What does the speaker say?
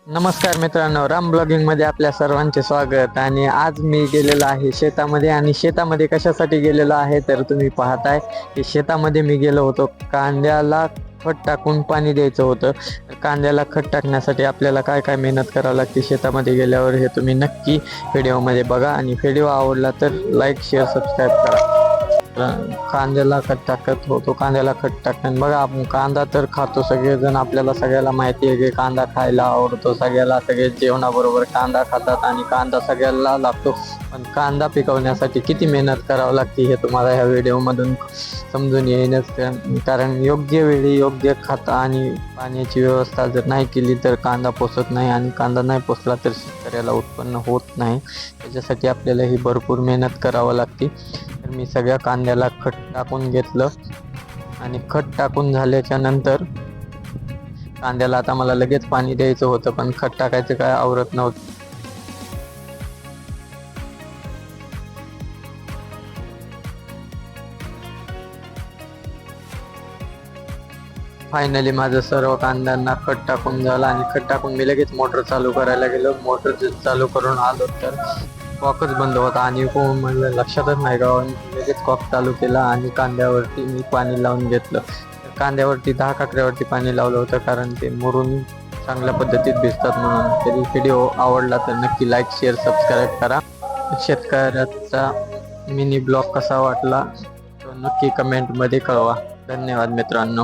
नमस्कार मित्रांनो, राम ब्लॉगिंग मध्ये आपल्या सर्वांचे स्वागत. आणि आज मी गेलेलो आहे शेतामध्ये. आणि शेतामध्ये कशासाठी गेलेलो आहे तर तुम्ही पाहताय की शेतामध्ये मी गेलो होतो कांद्याला खत टाकून पाणी द्यायचं होतं. कांद्याला खत टाकण्यासाठी आपल्याला काय काय मेहनत करावी लागते शेतामध्ये गेल्यावर हे तुम्ही नक्की व्हिडिओमध्ये बघा. आणि व्हिडिओ आवडला तर लाईक शेअर सबस्क्राईब करा. कांद्याला खत टाकत होतो. कांद्याला खत टाकताना बघा, आपण कांदा तर खातो सगळेजण, आपल्याला सगळ्याला माहिती आहे की कांदा खायला आवडतो सगळ्याला. सगळे जेवणाबरोबर कांदा खातात आणि कांदा सगळ्याला लागतो. पण कांदा पिकवण्यासाठी किती मेहनत करावी लागते हे तुम्हाला ह्या व्हिडिओमधून समजून येईनच. कारण योग्य वेळी योग्य खत आणि पाण्याची व्यवस्था जर नाही केली तर कांदा पोसत नाही, आणि कांदा नाही पोसला तर शेतकऱ्याला उत्पन्न होत नाही. त्याच्यासाठी आपल्याला ही भरपूर मेहनत करावं लागते. तर मी सगळ्या कांद्याला खत टाकून घेतलं. आणि खत टाकून झाल्याच्या नंतर कांद्याला आता मला लगेच पाणी द्यायचं होतं, पण खत टाकायचं काय आवरत नव्हतं. फायनली माझं सर्व कांद्यांना खत टाकून झालं. आणि खत टाकून मी लगेच मोटर चालू करायला गेलो. मोटर चालू करून आलो तर कॉकच बंद होता. आणि मला लक्षातच नाही का, लगेच कॉक चालू केला आणि कांद्यावरती मी पाणी लावून घेतलं. कांद्यावरती 10 काकड्यावरती पाणी लावलं होतं, कारण ते मुरून चांगल्या पद्धतीत भिजतात म्हणून. तरी व्हिडिओ आवडला तर नक्की लाईक शेअर सबस्क्राईब करा. शेतकऱ्याचा मिनी ब्लॉग कसा वाटला तो नक्की कमेंटमध्ये कळवा. धन्यवाद मित्रांनो.